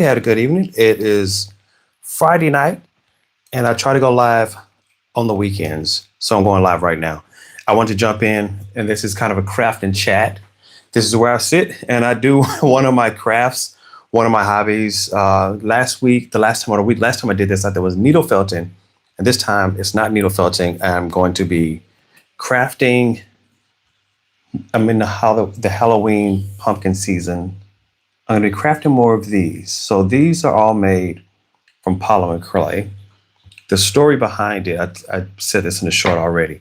had a good evening. It is Friday night, and I try to go live on the weekends. So I'm going live right now. I want to jump in, and this is kind of a craft and chat. This is where I sit and I do one of my crafts, one of my hobbies. Last time I did this, I thought it was needle felting. And this time it's not needle felting. I'm going to be crafting. I'm in the Halloween pumpkin season. I'm going to be crafting more of these. So these are all made from polymer clay. The story behind it, I said this in the short already.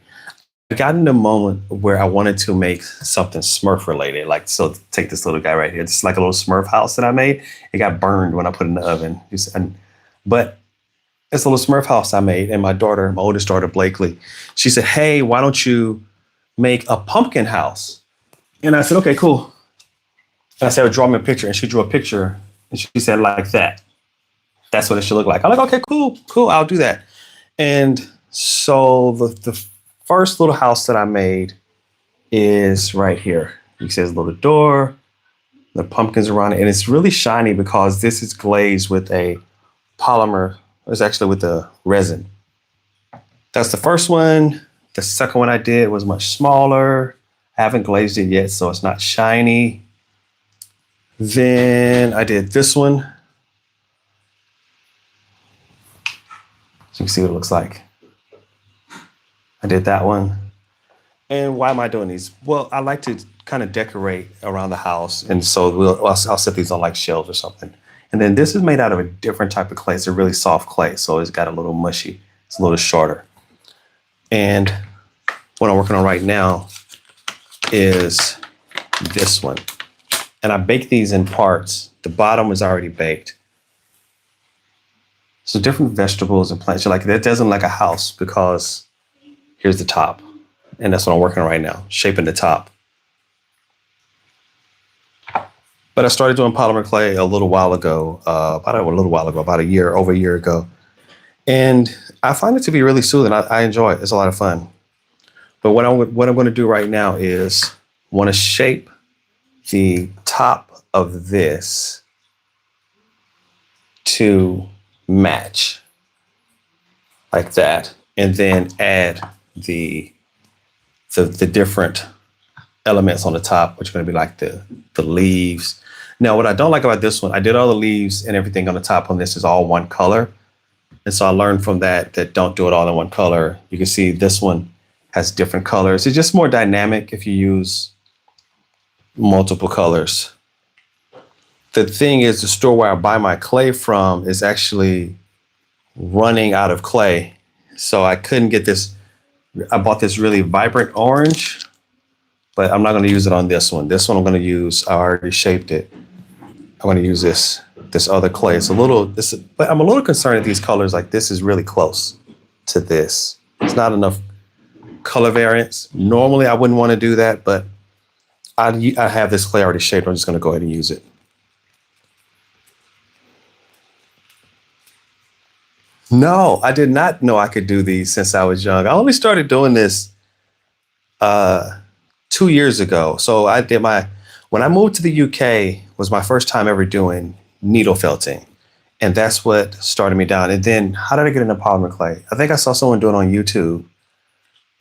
I got in a moment where I wanted to make something Smurf related. Like, so take this little guy right here. It's like a little Smurf house that I made. It got burned when I put it in the oven. But it's a little Smurf house I made. And my oldest daughter, Blakely, she said, hey, why don't you make a pumpkin house? And I said, okay, cool. And I said, draw me a picture. And she drew a picture. And she said, like that. That's what it should look like. I'm like, okay, cool. I'll do that. And so the first little house that I made is right here. You see this little door, the pumpkins around it. And it's really shiny because this is glazed with a polymer. It's actually with a resin. That's the first one. The second one I did was much smaller. I haven't glazed it yet, so it's not shiny. Then I did this one. So you can see what it looks like. I did that one. And why am I doing these? Well, I like to kind of decorate around the house. And so I'll set these on like shelves or something. And then this is made out of a different type of clay. It's a really soft clay. So it's got a little mushy. It's a little shorter. And what I'm working on right now is this one. And I bake these in parts. The bottom is already baked. So different vegetables and plants. You're like, that doesn't like a house because here's the top. And that's what I'm working on right now, shaping the top. But I started doing polymer clay a little while ago, about over a year ago. And I find it to be really soothing. I enjoy it. It's a lot of fun. But what I'm going to do right now is want to shape the top of this to match like that, and then add the different elements on the top, which are going to be like the leaves. Now, what I don't like about this one, I did all the leaves and everything on the top on this is all one color. And so I learned from that don't do it all in one color. You can see this one has different colors. It's just more dynamic if you use multiple colors. The thing is, the store where I buy my clay from is actually running out of clay. So I couldn't get this. I bought this really vibrant orange, but I'm not going to use it on this one. This one I'm going to use, I already shaped it. I'm going to use this other clay. But I'm a little concerned that these colors, like this is really close to this. It's not enough color variance. Normally I wouldn't want to do that, but I have this clay already shaped. I'm just going to go ahead and use it. No, I did not know I could do these since I was young. I only started doing this 2 years ago. So when I moved to the UK was my first time ever doing needle felting. And that's what started me down. And then how did I get into polymer clay? I think I saw someone do it on YouTube.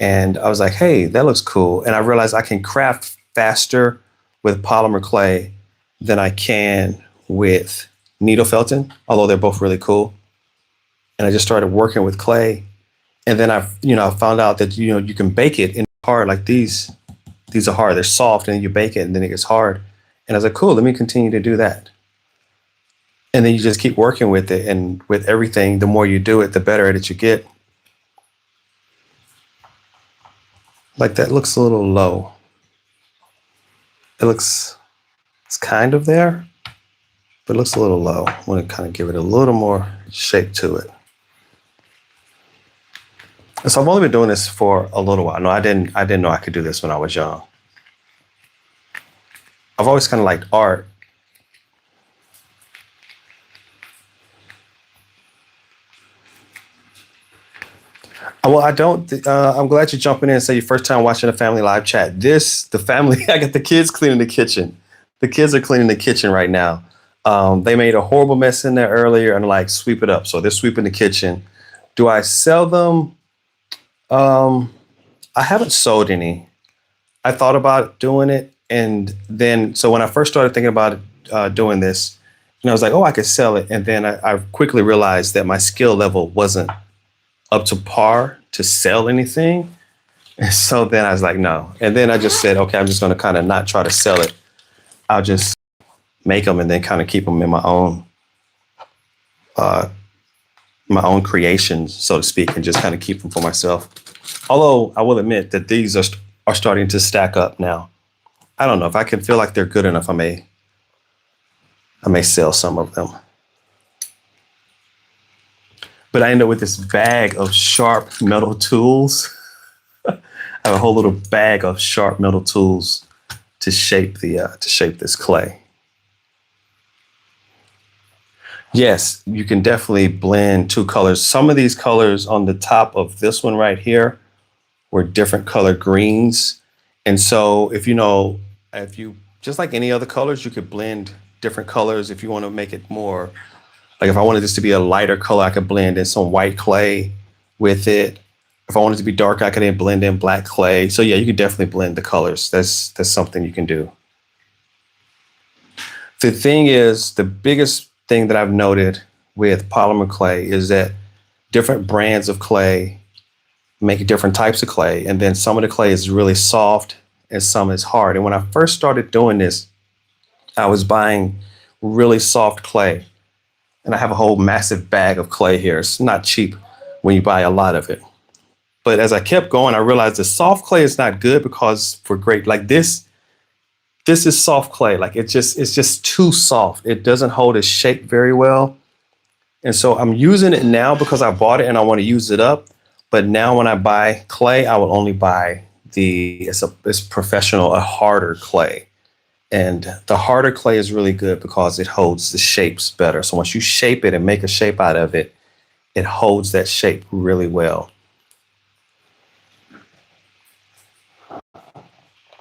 And I was like, hey, that looks cool. And I realized I can craft faster with polymer clay than I can with needle felting, although they're both really cool. And I just started working with clay. And then I found out that, you can bake it in hard like these. These are hard. They're soft, and then you bake it and then it gets hard. And I was like, cool, let me continue to do that. And then you just keep working with it. And with everything, the more you do it, the better at it you get. Like that looks a little low. It's kind of there, but it looks a little low. I want to kind of give it a little more shape to it. And so I've only been doing this for a little while. No, I didn't know I could do this when I was young. I've always kind of liked art. Well, I don't. I'm glad you're jumping in and say your first time watching a family live chat. I got the kids cleaning the kitchen. The kids are cleaning the kitchen right now. They made a horrible mess in there earlier and like sweep it up. So they're sweeping the kitchen. Do I sell them? Um, I haven't sold any. I thought about doing it. And then, so when I first started thinking about doing this, and I was like, oh, I could sell it. And then I quickly realized that my skill level wasn't up to par to sell anything. And so then I was like, no. And then I just said, okay, I'm just going to kind of not try to sell it. I'll just make them and then kind of keep them in uh, my own creations, so to speak, and just kind of keep them for myself. Although I will admit that these are starting to stack up now. I don't know if I can feel like they're good enough. I may sell some of them. But I end up with this bag of sharp metal tools. I have a whole little bag of sharp metal tools to shape this clay. Yes, you can definitely blend two colors. Some of these colors on the top of this one right here were different color greens. And so if you just like any other colors, you could blend different colors if you want to make it more like if I wanted this to be a lighter color, I could blend in some white clay with it. If I wanted it to be dark, I could then blend in black clay. So yeah, you could definitely blend the colors. That's something you can do. The thing is, the biggest thing that I've noted with polymer clay is that different brands of clay make different types of clay. And then some of the clay is really soft and some is hard. And when I first started doing this, I was buying really soft clay. And I have a whole massive bag of clay here. It's not cheap when you buy a lot of it. But as I kept going, I realized the soft clay is not good because for great, like this is soft clay. Like it's just too soft. It doesn't hold its shape very well. And so I'm using it now because I bought it and I want to use it up. But now when I buy clay, I will only buy it's professional, a harder clay. And the harder clay is really good because it holds the shapes better. So once you shape it and make a shape out of it, it holds that shape really well.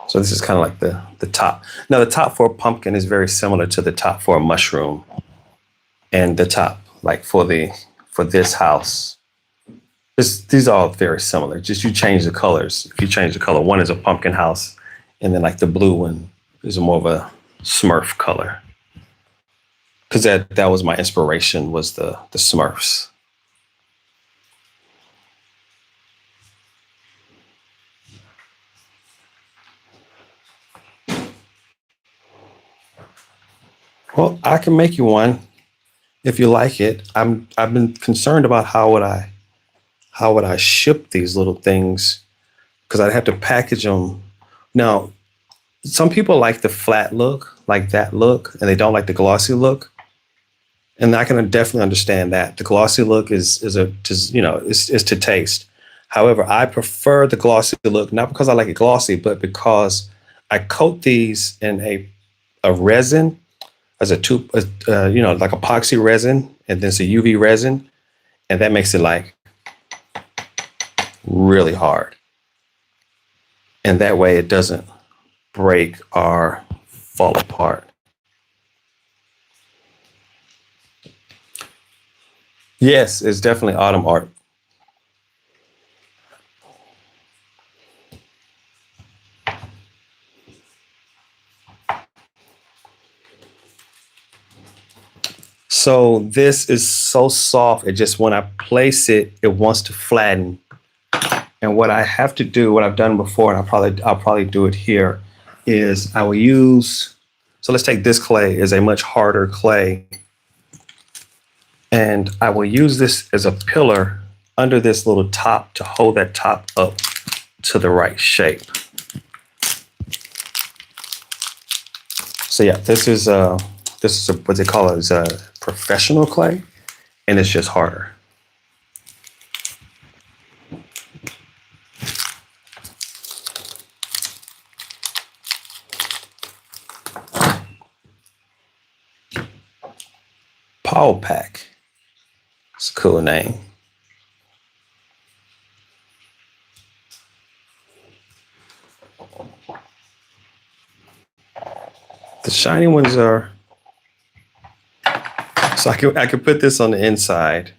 So this is kind of like the top. Now the top for a pumpkin is very similar to the top for a mushroom. And the top, like for this house, these are all very similar. Just you change the colors. If you change the color, one is a pumpkin house, and then like the blue one is more of a Smurf color. Because that was my inspiration, was the Smurfs. Well, I can make you one if you like it. I've been concerned about how would I ship these little things because I'd have to package them. Now, some people like the flat look, like that look, and they don't like the glossy look. And I can definitely understand that. The glossy look is to taste. However, I prefer the glossy look, not because I like it glossy, but because I coat these in a resin as like epoxy resin, and then it's a UV resin, and that makes it like really hard. And that way it doesn't break or fall apart. Yes, it's definitely autumn art. So this is so soft. It just, when I place it, it wants to flatten. And what I have to do, what I've done before, and I'll probably do it here, is I will use, so let's take this clay, is a much harder clay. And I will use this as a pillar under this little top to hold that top up to the right shape. So yeah, this is what they call it, is a professional clay, and it's just harder. Paul Pack. It's a cool name. The shiny ones are So I could put this on the inside.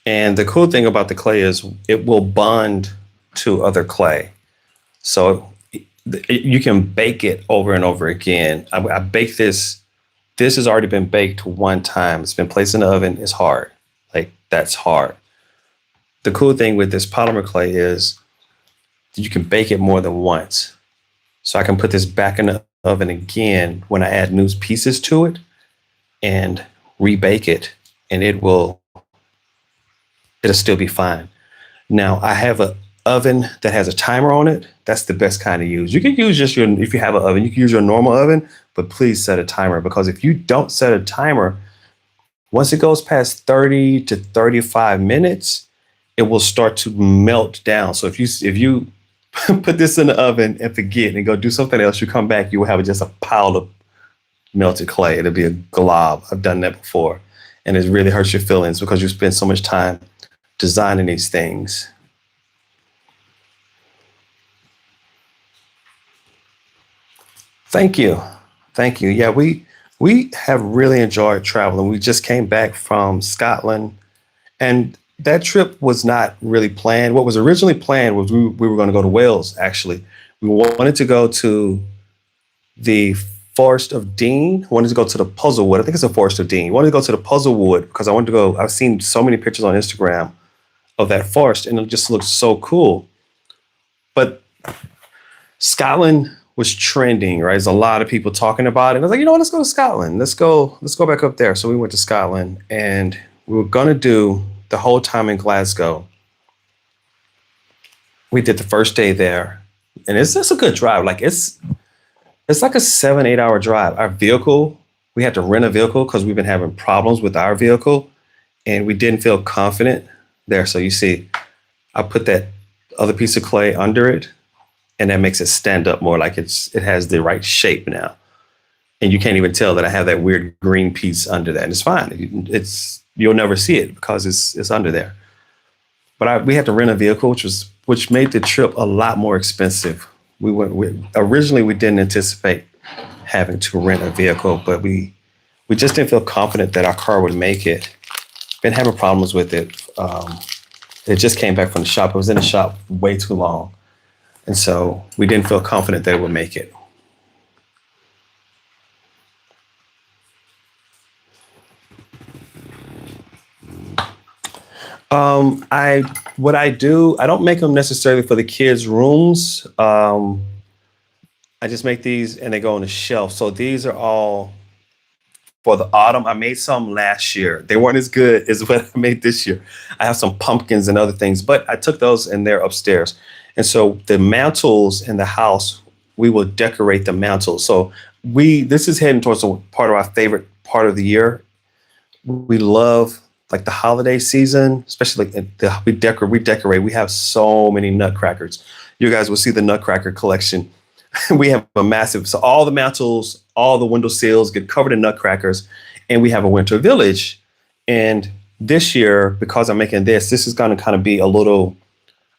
And the cool thing about the clay is it will bond to other clay. So you can bake it over and over again. I bake this. This has already been baked one time. It's been placed in the oven. It's hard. Like that's hard. The cool thing with this polymer clay is you can bake it more than once. So I can put this back in the oven again when I add new pieces to it and rebake it, and it'll still be fine. Now I have an oven that has a timer on it. That's the best kind to use. You can use just your, if you have an oven, you can use your normal oven, but please set a timer, because if you don't set a timer, once it goes past 30 to 35 minutes, it will start to melt down. So if you put this in the oven and forget and go do something else, you come back, you will have just a pile of melted clay. It'll be a glob. I've done that before. And it really hurts your feelings because you spend so much time designing these things. Thank you. Thank you. Yeah, we have really enjoyed traveling. We just came back from Scotland, and that trip was not really planned. What was originally planned was we were going to go to Wales, actually. We wanted to go to the Forest of Dean. Wanted to go to the Puzzlewood. I think it's the Forest of Dean. Wanted to go to the Puzzlewood because I wanted to go. I've seen so many pictures on Instagram of that forest, and it just looks so cool. But Scotland was trending, right? There's a lot of people talking about it. I was like, you know what? Let's go to Scotland. Let's go back up there. So we went to Scotland, and we were gonna do the whole time in Glasgow. We did the first day there, and it's a good drive. Like it's like a 7, 8 hour drive. Our vehicle, we had to rent a vehicle because we've been having problems with our vehicle, and we didn't feel confident there. So you see, I put that other piece of clay under it, and that makes it stand up more, like it has the right shape now. And you can't even tell that I have that weird green piece under that. And it's fine. It's you'll never see it because it's under there. But we had to rent a vehicle, which made the trip a lot more expensive. Originally we didn't anticipate having to rent a vehicle, but we just didn't feel confident that our car would make it. Been having problems with it. It just came back from the shop. It was in the shop way too long. And so we didn't feel confident that it would make it. I what I do, I don't make them necessarily for the kids' rooms. I just make these and they go on the shelf. So these are all for the autumn. I made some last year. They weren't as good as what I made this year. I have some pumpkins and other things, but I took those and they're upstairs. And so the mantles in the house, we will decorate the mantles. So this is heading towards a part of our favorite part of the year. We love like the holiday season, especially like we decorate. We have so many nutcrackers. You guys will see the nutcracker collection. We have a massive, so all the mantles, all the window sills get covered in nutcrackers, and we have a winter village. And this year, because I'm making this is going to kind of be a little,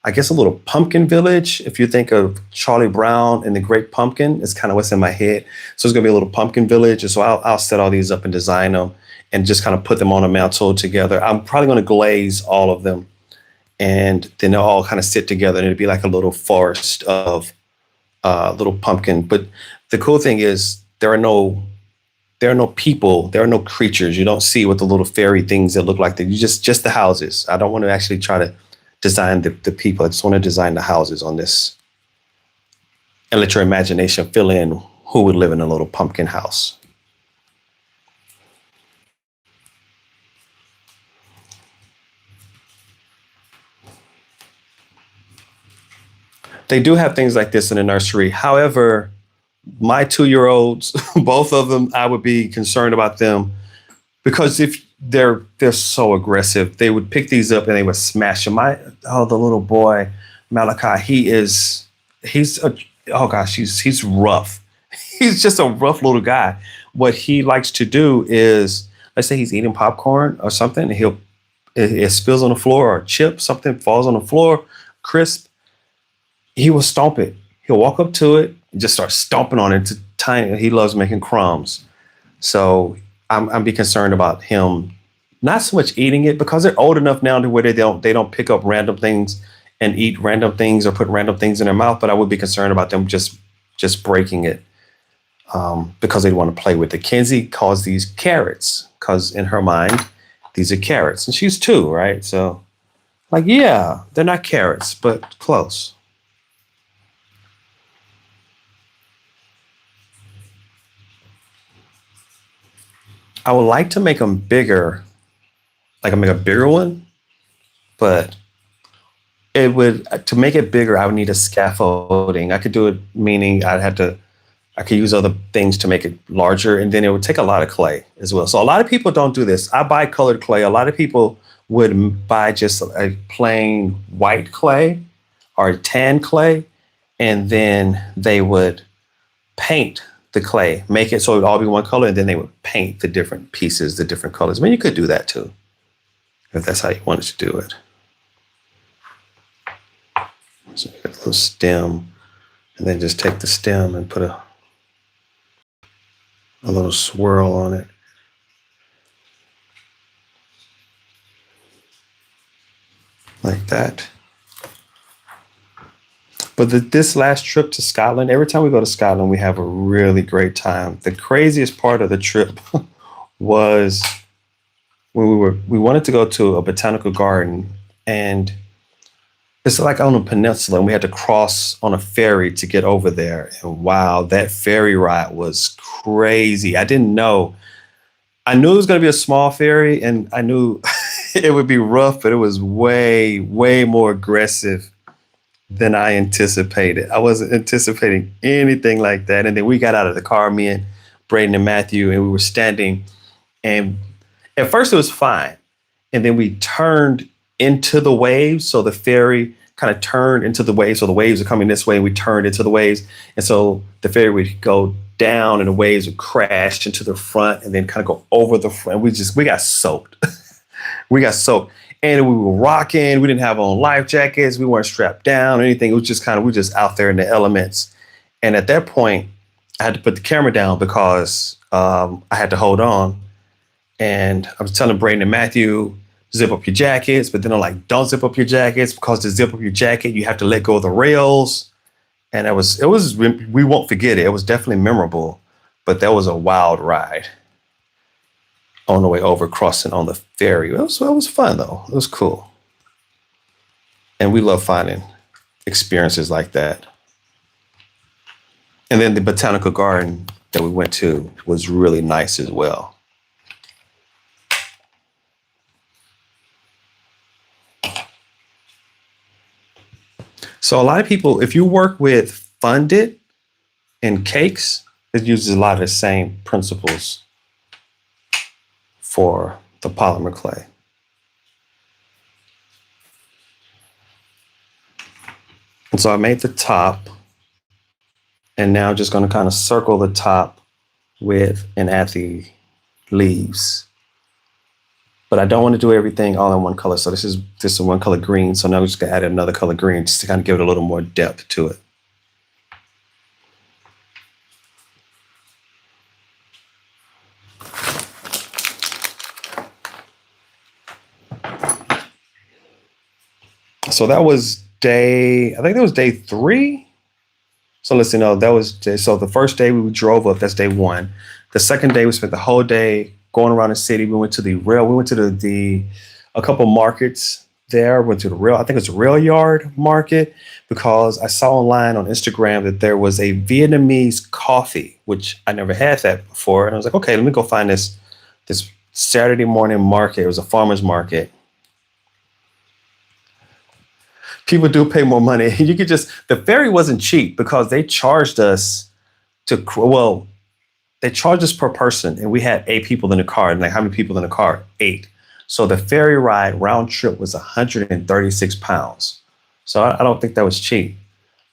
I guess, a little pumpkin village. If you think of Charlie Brown and the Great Pumpkin, it's kind of what's in my head. So it's going to be a little pumpkin village. And so I'll set all these up and design them and just kind of put them on a mantle together. I'm probably going to glaze all of them, and then they'll all kind of sit together, and it'll be like a little forest of little pumpkin. But the cool thing is there are no people, there are no creatures. You don't see with the little fairy things that look like that. You just the houses. I don't want to actually try to design the people. I just want to design the houses on this and let your imagination fill in who would live in a little pumpkin house. They do have things like this in the nursery. However, my 2-year-olds, both of them, I would be concerned about them because if they're so aggressive, they would pick these up and they would smash them. The little boy, Malachi, he's a, oh gosh, he's rough. He's just a rough little guy. What he likes to do is, let's say he's eating popcorn or something, and it spills on the floor, or a chip, something falls on the floor, crisp. He will stomp it. He'll walk up to it and just start stomping on it to tiny. He loves making crumbs. So I'm be concerned about him not so much eating it because they're old enough now to where they don't pick up random things and eat random things or put random things in their mouth. But I would be concerned about them just breaking it because they want to play with it. Kenzie calls these carrots because in her mind these are carrots, and she's 2, right? So like, yeah, they're not carrots, but close. I would like to make them bigger, like I make a bigger one, but it would to make it bigger. I would need a scaffolding. I could do it, meaning I could use other things to make it larger, and then it would take a lot of clay as well. So a lot of people don't do this. I buy colored clay. A lot of people would buy just a plain white clay or tan clay, and then they would paint the clay, make it so it would all be one color, and then they would paint the different pieces, the different colors. I mean, you could do that too, if that's how you wanted to do it. So you got a little stem, and then just take the stem and put a little swirl on it. Like that. But this last trip to Scotland, every time we go to Scotland, we have a really great time. The craziest part of the trip was when we wanted to go to a botanical garden, and it's like on a peninsula, and we had to cross on a ferry to get over there. And wow, that ferry ride was crazy. I didn't know. I knew it was going to be a small ferry, and I knew it would be rough, but it was way, way more aggressive than I anticipated. I wasn't anticipating anything like that. And then we got out of the car, me and Braden and Matthew, and we were standing. And at first it was fine. And then we turned into the waves. So the ferry kind of turned into the waves. So the waves are coming this way, and we turned into the waves. And so the ferry would go down, and the waves would crash into the front and then kind of go over the front. We got soaked. We got soaked. And we were rocking. We didn't have on life jackets. We weren't strapped down or anything. It was just we were just out there in the elements. And at that point, I had to put the camera down because I had to hold on. And I was telling Braden and Matthew, zip up your jackets. But then I'm like, don't zip up your jackets, because to zip up your jacket, you have to let go of the rails. And it was, we won't forget it. It was definitely memorable. But that was a wild ride on the way over, crossing on the ferry. It was fun, though. It was cool. And we love finding experiences like that. And then the botanical garden that we went to was really nice as well. So a lot of people, if you work with fondant and cakes, it uses a lot of the same principles for the polymer clay. And so I made the top, and now just going to kind of circle the top with and add the leaves. But I don't want to do everything all in one color. So this is one color green. So now we're just going to add another color green just to kind of give it a little more depth to it. So that was I think that was day 3. So let's see, no, that was so the first day we drove up, that's day 1. The second day we spent the whole day going around the city. We went to the a couple markets there. Went to I think it's a rail yard market, because I saw online on Instagram that there was a Vietnamese coffee, which I never had that before. And I was like, okay, let me go find this Saturday morning market. It was a farmer's market. People do pay more money. The ferry wasn't cheap because they charged us they charged us per person, and we had 8 people in the car. And like, how many people in the car? 8. So the ferry ride round trip was 136 pounds. So I don't think that was cheap.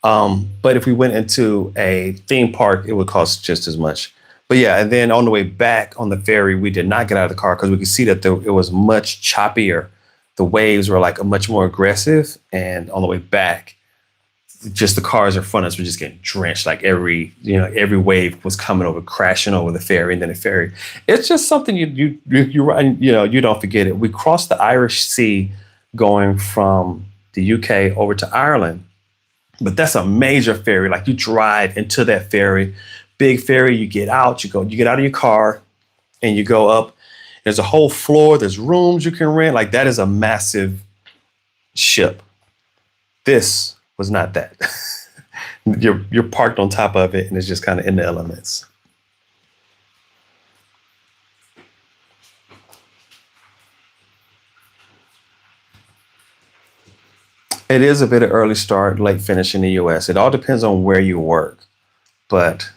But if we went into a theme park, it would cost just as much. But yeah, and then on the way back on the ferry, we did not get out of the car because we could see that it was much choppier. The waves were like much more aggressive. And on the way back, just the cars in front of us were just getting drenched. Like every wave was coming over, crashing over the ferry, and then the ferry. It's just something you don't forget it. We crossed the Irish Sea going from the UK over to Ireland, but that's a major ferry. Like you drive into that ferry, big ferry. You get out, you get out of your car, and you go up. There's a whole floor. There's rooms you can rent. Like that is a massive ship. This was not that. You're parked on top of it, and it's just kind of in the elements. It is a bit of early start, late finish in the US. It all depends on where you work, but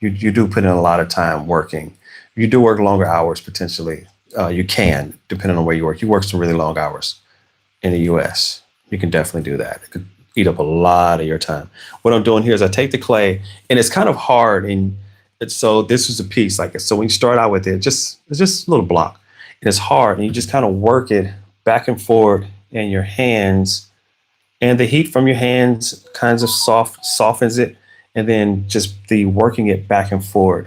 you do put in a lot of time working. You do work longer hours potentially. You can, depending on where you work. You work some really long hours in the US. You can definitely do that. It could eat up a lot of your time. What I'm doing here is I take the clay, and it's kind of hard. And so this is a piece so when you start out with it, it's just a little block, and it's hard, and you just kind of work it back and forth in your hands. And the heat from your hands kinds of softens it, and then just the working it back and forth.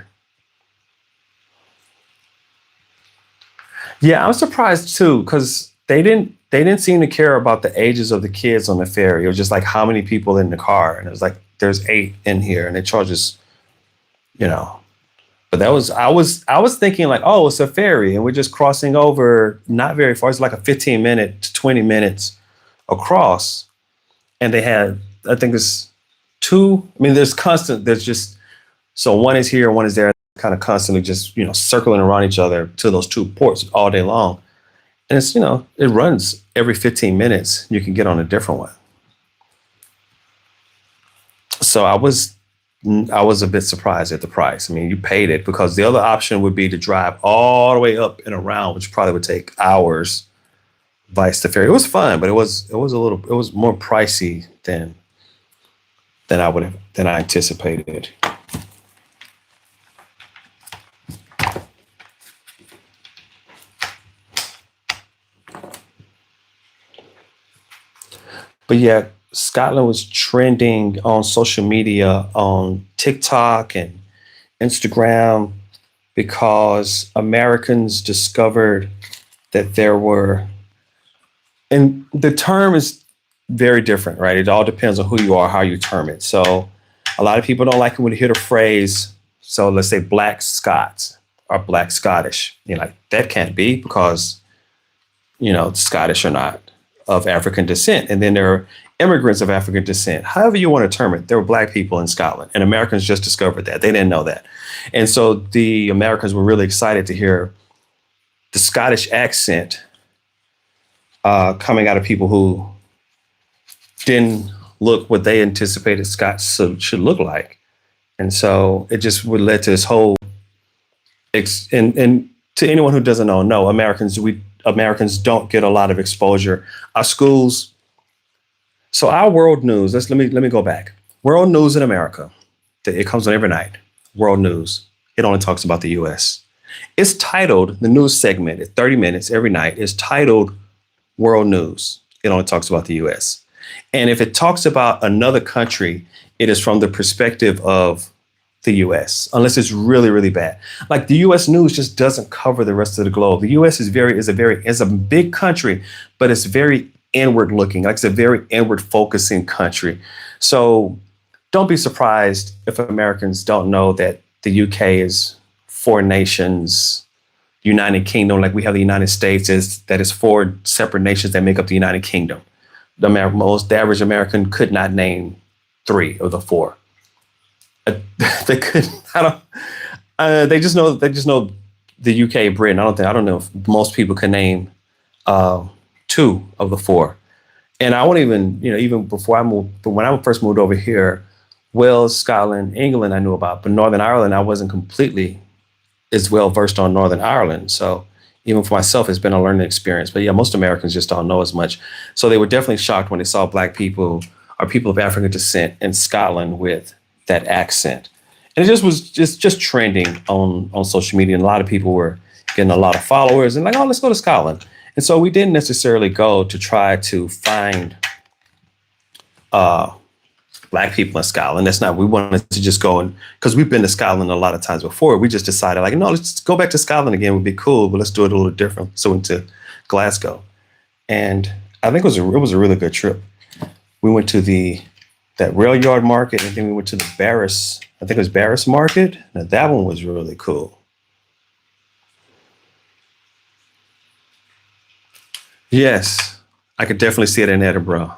Yeah, I'm surprised too, because they didn't seem to care about the ages of the kids on the ferry. It was just like how many people in the car, and it was like there's 8 in here, and it charges, you know. But I was thinking like, oh, it's a ferry, and we're just crossing over, not very far. It's like a 15-minute to 20 minutes across. And they had, I think there's 2. I mean, there's just, so one is here, one is there, kind of constantly just, circling around each other to those 2 ports all day long. And it's, it runs every 15 minutes. You can get on a different one. So I was a bit surprised at the price. I mean, you paid it, because the other option would be to drive all the way up and around, which probably would take hours. Vice the ferry. It was fun, but it was more pricey than I anticipated. But yeah, Scotland was trending on social media, on TikTok and Instagram, because Americans discovered that there were, and the term is very different, right? It all depends on who you are, how you term it. So a lot of people don't like it when you hear the phrase, so let's say Black Scots or Black Scottish. You're like, that can't be, because, Scottish are not of African descent. And then there are immigrants of African descent. However you want to term it, there were Black people in Scotland, and Americans just discovered that. They didn't know that. And so the Americans were really excited to hear the Scottish accent coming out of people who didn't look what they anticipated Scots should look like. And so it just would lead to this whole, and to anyone who doesn't know, no, Americans don't get a lot of exposure. Our schools, so our world news, let me go back. World news in America, it comes on every night. World news, it only talks about the US. It's titled, the news segment at 30 minutes every night is titled World News. It only talks about the US. And if it talks about another country, it is from the perspective of the US, unless it's really, really bad. Like the US news just doesn't cover the rest of the globe. The US is a big country, but it's very inward looking. Like it's a very inward focusing country. So don't be surprised if Americans don't know that the UK is 4 nations, United Kingdom, like we have the United States, that is 4 separate nations that make up the United Kingdom. The average American could not name 3 of the 4. They could. I don't. They just know the UK and Britain. I don't know if most people can name 2 of the 4. And I won't even before I moved, but when I first moved over here, Wales, Scotland, England, I knew about, but Northern Ireland, I wasn't completely as well versed on Northern Ireland. So even for myself, it's been a learning experience. But yeah, most Americans just don't know as much. So they were definitely shocked when they saw Black people or people of African descent in Scotland with that accent. And it just was just trending on social media. And a lot of people were getting a lot of followers and like, oh, let's go to Scotland. And so we didn't necessarily go to try to find Black people in Scotland. That's not, we wanted to just go and, because we've been to Scotland a lot of times before. We just decided like, no, let's go back to Scotland again. It would be cool, but let's do it a little different. So we went to Glasgow. And I think it was a really good trip. We went to that rail yard market, and then we went to the Barris, I think it was Barris Market. Now that one was really cool. Yes, I could definitely see it in Edinburgh.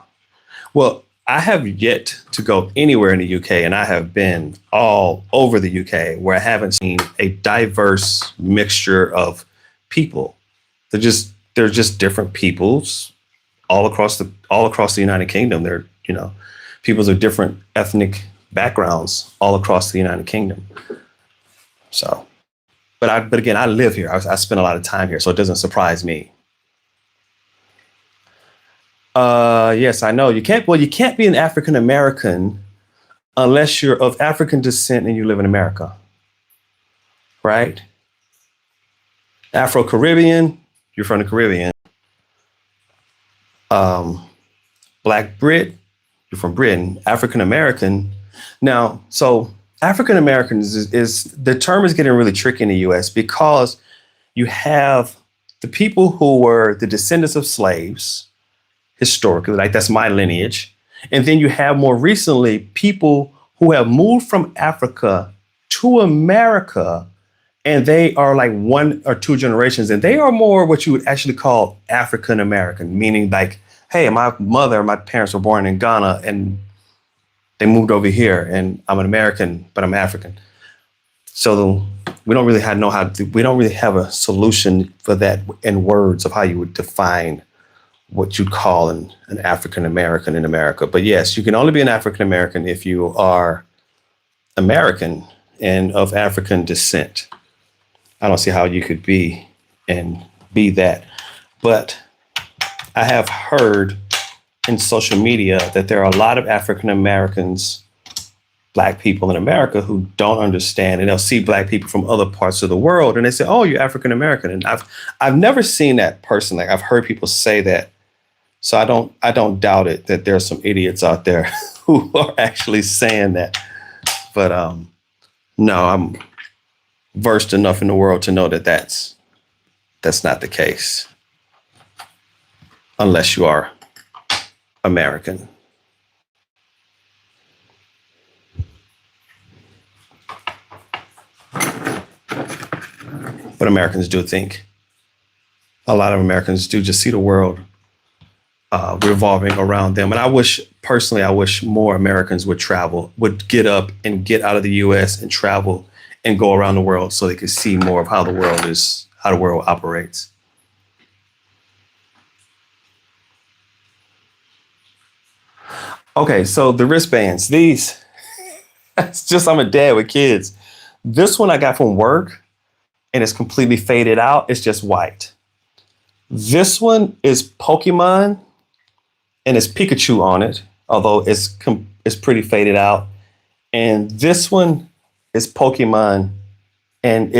Well, I have yet to go anywhere in the UK, and I have been all over the UK where I haven't seen a diverse mixture of people. They're just different peoples all across the United Kingdom. They're, peoples of different ethnic backgrounds all across the United Kingdom. So, but again, I live here. I spend a lot of time here, so it doesn't surprise me. Yes, I know. You can't be an African American unless you're of African descent and you live in America, right? Afro Caribbean, you're from the Caribbean. Um, Black Brit, you're from Britain. African American. Now, so African Americans is the term is getting really tricky in the US because you have the people who were the descendants of slaves historically, like that's my lineage. And then you have more recently people who have moved from Africa to America, and they are like one or two generations, and they are more what you would actually call African American, meaning like, hey, my parents were born in Ghana and they moved over here, and I'm an American, but I'm African. So we don't really have a solution for that in words of how you would define what you'd call an African American in America. But yes, you can only be an African American if you are American and of African descent. I don't see how you could be that. But I have heard in social media that there are a lot of African Americans, Black people in America who don't understand, and they'll see Black people from other parts of the world and they say, oh, you're African American. And I've never seen that person. Like I've heard people say that. So I don't doubt it that there are some idiots out there who are actually saying that. But no, I'm versed enough in the world to know that that's not the case unless you are American. But Americans do think, a lot of Americans do just see the world revolving around them. And I wish more Americans would get up and get out of the US and travel and go around the world so they could see more of how the world operates. Okay, so the wristbands, I'm a dad with kids. This one I got from work and it's completely faded out. It's just white. This one is Pokemon and it's Pikachu on it, although it's pretty faded out. And this one is Pokemon and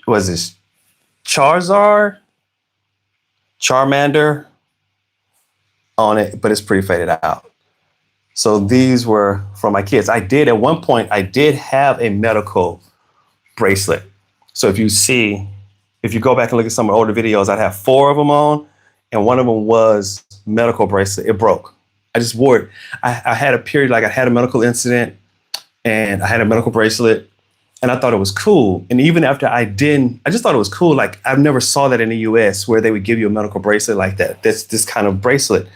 was this Charmander on it, but it's pretty faded out. So these were for my kids. At one point, I did have a medical bracelet. So if you go back and look at some older videos, I'd have 4 of them on, and one of them was medical bracelet. It broke. I just wore it. I had a period, like I had a medical incident, and I had a medical bracelet, and I thought it was cool. And even after I just thought it was cool. Like I've never saw that in the US where they would give you a medical bracelet like that. That's this kind of bracelet.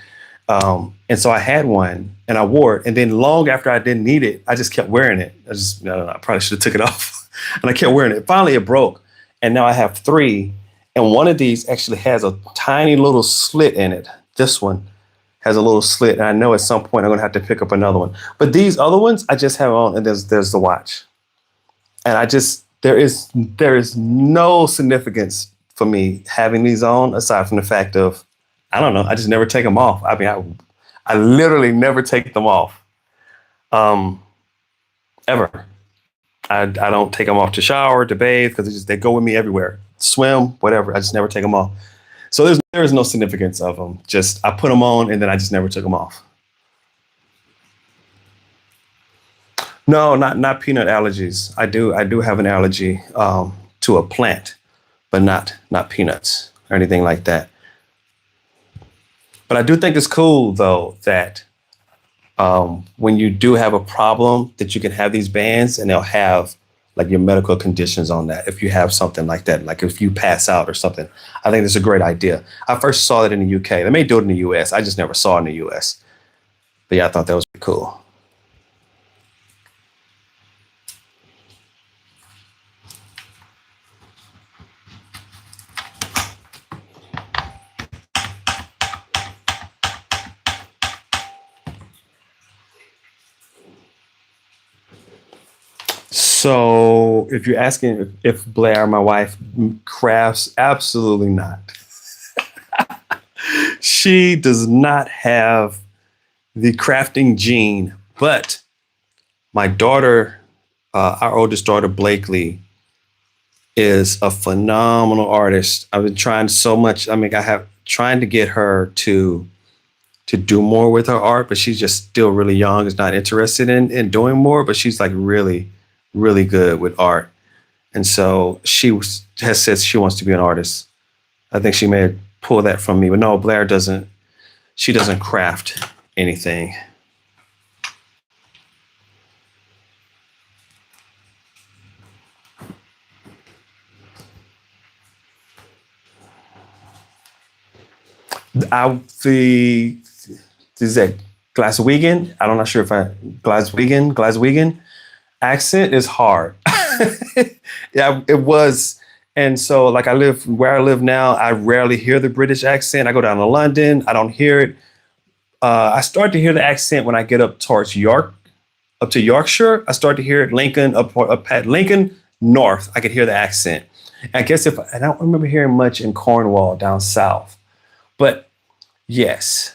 And so I had one and I wore it. And then long after I didn't need it, I just kept wearing it. I probably should have took it off. And I kept wearing it. Finally, it broke. And now I have 3. And one of these actually has a tiny little slit in it. This one has a little slit. And I know at some point I'm going to have to pick up another one. But these other ones, I just have on, and there's the watch. And there is no significance for me having these on aside from the fact of, I don't know, I just never take them off. I mean, I literally never take them off. Ever. I don't take them off to shower, to bathe, because they go with me everywhere. Swim, whatever. I just never take them off. So there is no significance of them. Just I put them on and then I just never took them off. No, not peanut allergies. I do have an allergy to a plant, but not peanuts or anything like that. But I do think it's cool though that when you do have a problem, that you can have these bands and they'll have like your medical conditions on that. If you have something like that, like if you pass out or something, I think it's a great idea. I first saw it in the UK. They may do it in the US. I just never saw it in the US. But yeah, I thought that was pretty cool. So if you're asking if Blair, my wife, crafts, absolutely not. She does not have the crafting gene, but my daughter, our oldest daughter, Blakely, is a phenomenal artist. I've been trying so much. I mean, I have trying to get her to do more with her art, but she's just still really young, is not interested in doing more, but she's like really, really good with art. And so has said she wants to be an artist. I think she may pull that from me, but no, Blair doesn't. She doesn't craft anything. The is that Glaswegian? I'm not sure if I Glaswegian accent is hard. Yeah, it was. And so like I live where I live now, I rarely hear the British accent. I go down to London, I don't hear it. I start to hear the accent when I get up towards York, up to Yorkshire. I start to hear it. Lincoln, up at Lincoln North, I could hear the accent. I guess if and I don't remember hearing much in Cornwall down south, but yes,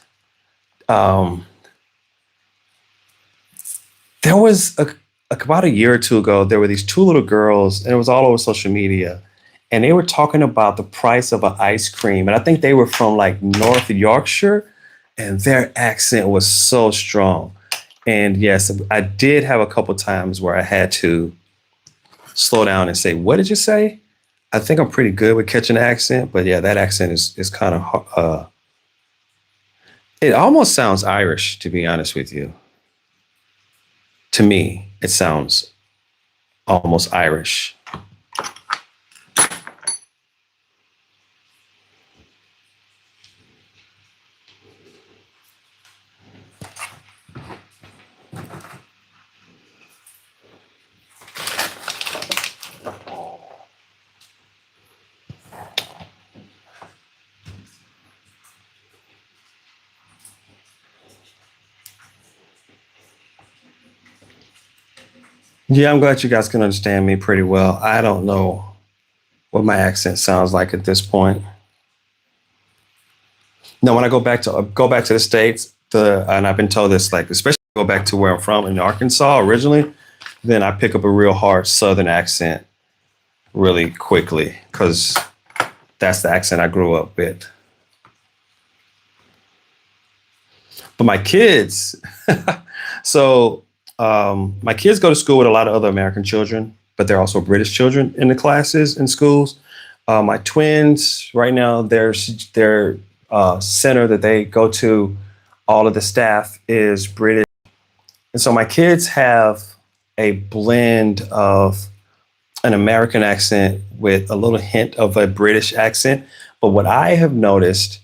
um, there was about a year or two ago. There were these two little girls, and it was all over social media, and they were talking about the price of an ice cream, and I think they were from like North Yorkshire, and their accent was so strong. And yes, I did have a couple times where I had to slow down and say, "What did you say?" I think I'm pretty good with catching the accent, but yeah, that accent is kind of it almost sounds Irish, to be honest with you. To me, it sounds almost Irish. Yeah, I'm glad you guys can understand me pretty well. I don't know what my accent sounds like at this point. No, when I go back to the states, the and I've been told this, like especially go back to where I'm from in Arkansas originally, then I pick up a real hard Southern accent really quickly because that's the accent I grew up with. But my kids, so my kids go to school with a lot of other American children, but they're also British children in the classes in schools. My twins, right now, their center that they go to, all of the staff is British. And so my kids have a blend of an American accent with a little hint of a British accent. But what I have noticed,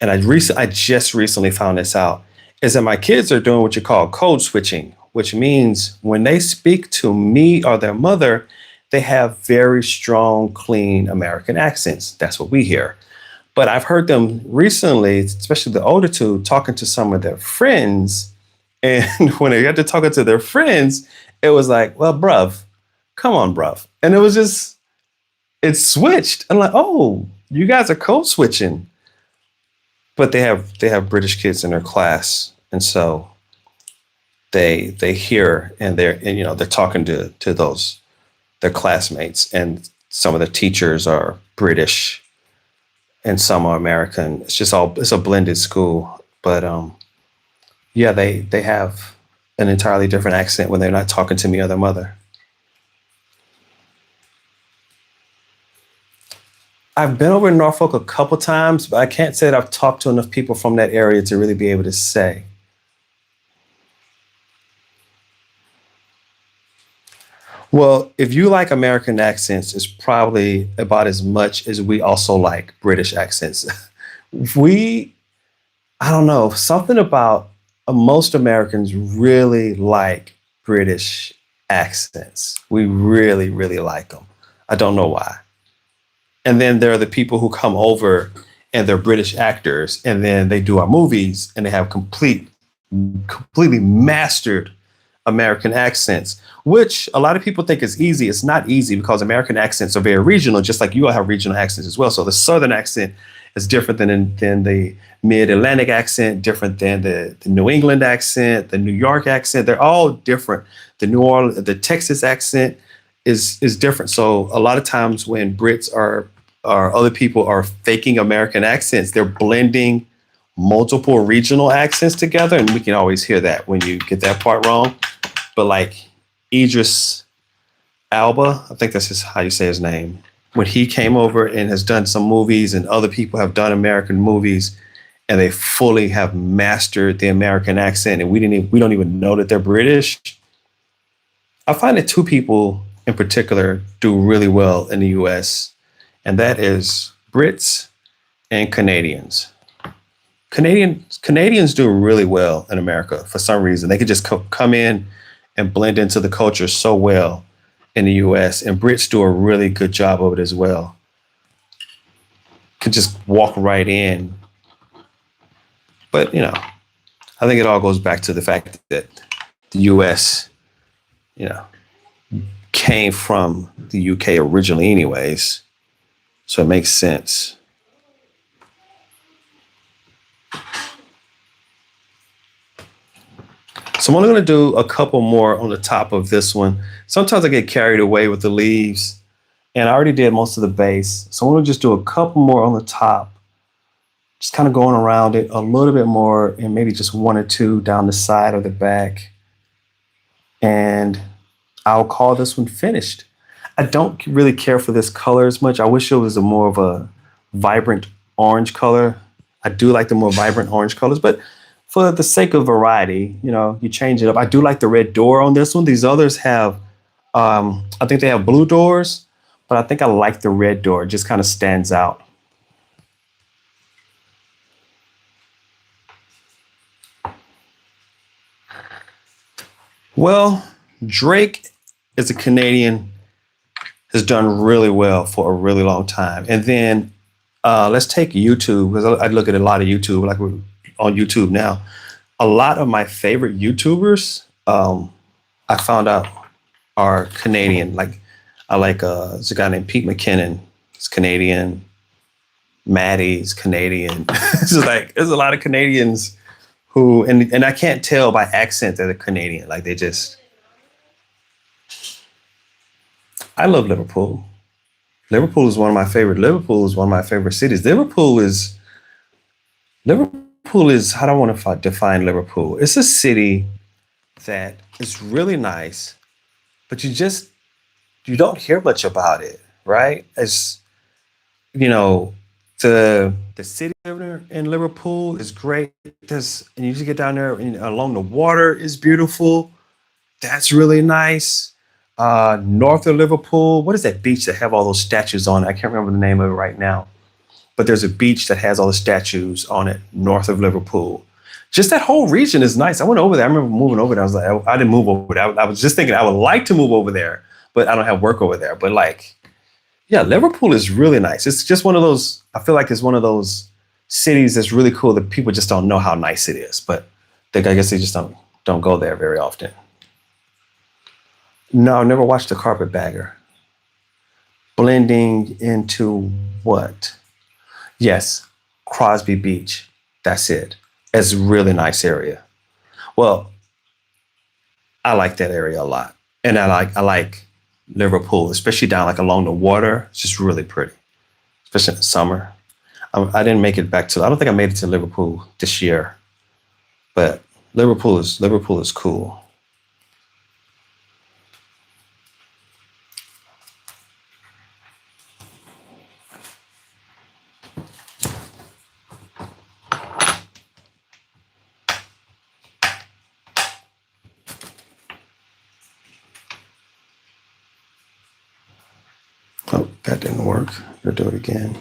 and I just recently found this out, is that my kids are doing what you call code switching, which means when they speak to me or their mother, they have very strong, clean American accents. That's what we hear. But I've heard them recently, especially the older two, talking to some of their friends. And when they got to talking to their friends, it was like, well, bruv, come on, bruv. And it switched. I'm like, oh, you guys are code switching. But they have British kids in their class. And so they hear and they're talking to those their classmates, and some of the teachers are British and some are American. It's a blended school. But yeah, they have. an entirely different accent when they're not talking to me or their mother. I've been over in Norfolk a couple times, but I can't say that I've talked to enough people from that area to really be able to say. Well, if you like American accents, it's probably about as much as we also like British accents. we, I don't know, something about most Americans really like British accents. We really, really like them. I don't know why. And then there are the people who come over and they're British actors, and then they do our movies and they have completely mastered American accents, which a lot of people think is easy. It's not easy because American accents are very regional, just like you all have regional accents as well. So the Southern accent is different than the Mid Atlantic accent, different than the New England accent, the New York accent. They're all different. The Texas accent is different. So a lot of times when Brits or other people are faking American accents, they're blending multiple regional accents together, and we can always hear that when you get that part wrong. But like Idris Alba, I think that's how you say his name. When he came over and has done some movies, and other people have done American movies, and they fully have mastered the American accent, and we don't even know that they're British. I find that two people in particular do really well in the U.S., and that is Brits and Canadians. Canadians do really well in America for some reason. They could just come in and blend into the culture so well in the U.S. And Brits do a really good job of it as well. Could just walk right in. But I think it all goes back to the fact that the U.S. you know came from the U.K. originally, anyways. So it makes sense. So I'm only going to do a couple more on the top of this one. Sometimes I get carried away with the leaves, and I already did most of the base. So I'm going to just do a couple more on the top, just kind of going around it a little bit more, and maybe just one or two down the side of the back. And I'll call this one finished. I don't really care for this color as much. I wish it was a more of a vibrant orange color. I do like the more vibrant orange colors, but for the sake of variety, you change it up. I do like the red door on this one. These others have, I think they have blue doors, but I think I like the red door. It just kind of stands out. Well, Drake is a Canadian, has done really well for a really long time. And then let's take YouTube, because I look at a lot of YouTube, like we're on YouTube now. A lot of my favorite YouTubers, I found out, are Canadian. Like I like there's a guy named Pete McKinnon. He's Canadian. Maddie's Canadian. It's just like there's a lot of Canadians who, and I can't tell by accent that they're Canadian. Like they just. I love Liverpool. Liverpool is one of my favorite. Liverpool is one of my favorite cities. Liverpool is, how do I want to define Liverpool? It's a city that is really nice, but you don't hear much about it, right? It's, the city in Liverpool is great. And you just get down there and along the water is beautiful. That's really nice. North of Liverpool, what is that beach that have all those statues on it? I can't remember the name of it right now. But there's a beach that has all the statues on it north of Liverpool. Just that whole region is nice. I went over there. I remember moving over there. I was like, I didn't move over there. I was just thinking I would like to move over there, but I don't have work over there. But yeah, Liverpool is really nice. It's just one of those, I feel like it's one of those cities that's really cool that people just don't know how nice it is. But I guess they just don't go there very often. No, I've never watched a carpetbagger. Blending into what? Yes, Crosby Beach. That's it. It's a really nice area. Well, I like that area a lot. And I like Liverpool, especially down like along the water. It's just really pretty, especially in the summer. I didn't make it I don't think I made it to Liverpool this year, but Liverpool is cool. Oh, that didn't work. We'll do it again.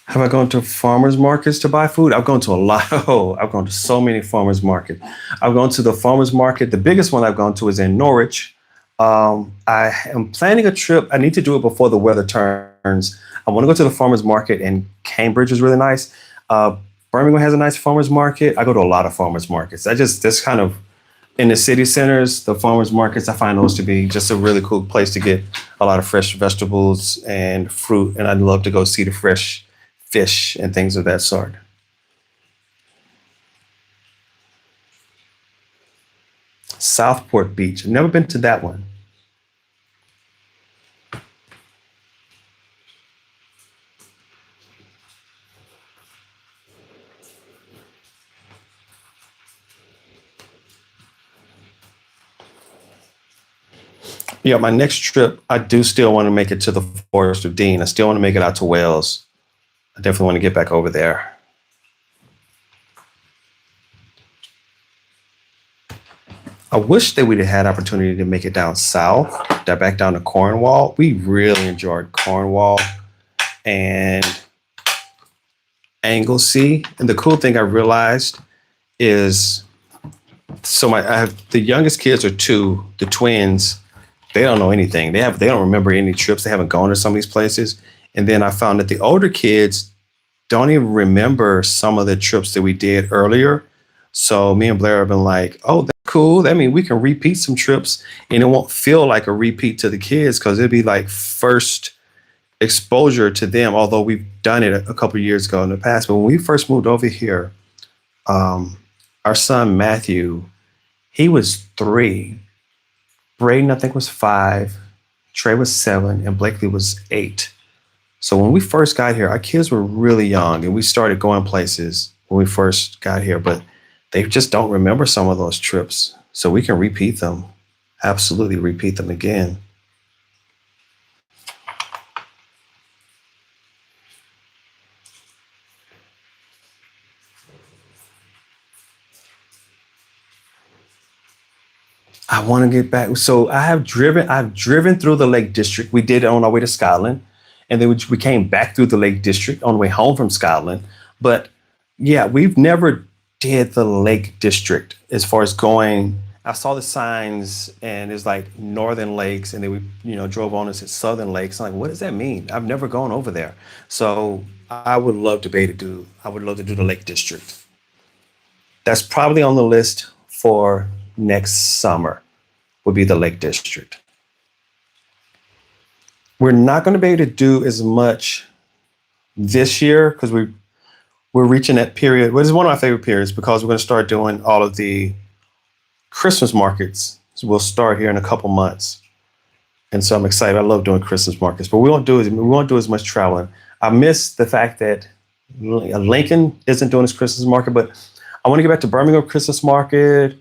Have I gone to farmers markets to buy food? I've gone to a lot. Oh, I've gone to so many farmers markets. I've gone to the farmers market. The biggest one I've gone to is in Norwich. I am planning a trip. I need to do it before the weather turns. I want to go to the farmers market, and Cambridge is really nice. Uh, Birmingham has a nice farmers market. I go to a lot of farmers markets. This kind of in the city centers, the farmers markets, I find those to be just a really cool place to get a lot of fresh vegetables and fruit. And I'd love to go see the fresh fish and things of that sort. Southport Beach. I've never been to that one. Yeah, my next trip, I do still want to make it to the Forest of Dean. I still want to make it out to Wales. I definitely want to get back over there. I wish that we'd have had opportunity to make it down south, back down to Cornwall. We really enjoyed Cornwall and Anglesey. And the cool thing I realized is, I have the youngest kids are two, the twins. They don't know anything. They don't remember any trips. They haven't gone to some of these places. And then I found that the older kids don't even remember some of the trips that we did earlier. So me and Blair have been like, oh, that's cool. That means we can repeat some trips and it won't feel like a repeat to the kids because it'll be like first exposure to them, although we've done it a couple of years ago in the past. But when we first moved over here, um, our son Matthew, he was 3. Braden, I think, was 5. Trey was 7, and Blakely was 8. So when we first got here, our kids were really young, and we started going places when we first got here, but they just don't remember some of those trips. So we can repeat them, absolutely repeat them again. I want to get back. So I've driven through the Lake District. We did it on our way to Scotland. And then we came back through the Lake District on the way home from Scotland. But yeah, we've never did the Lake District as far as going. I saw the signs and it's like Northern Lakes, and then we, drove on and said Southern Lakes. I'm like, what does that mean? I've never gone over there. So I would love to do the Lake District. That's probably on the list for next summer, would be the Lake District. We're not going to be able to do as much this year because we're reaching that period, which is one of my favorite periods because we're going to start doing all of the Christmas markets. So we'll start here in a couple months. And so I'm excited. I love doing Christmas markets, but we won't do as much traveling. I miss the fact that Lincoln isn't doing his Christmas market, but I want to get back to Birmingham Christmas market.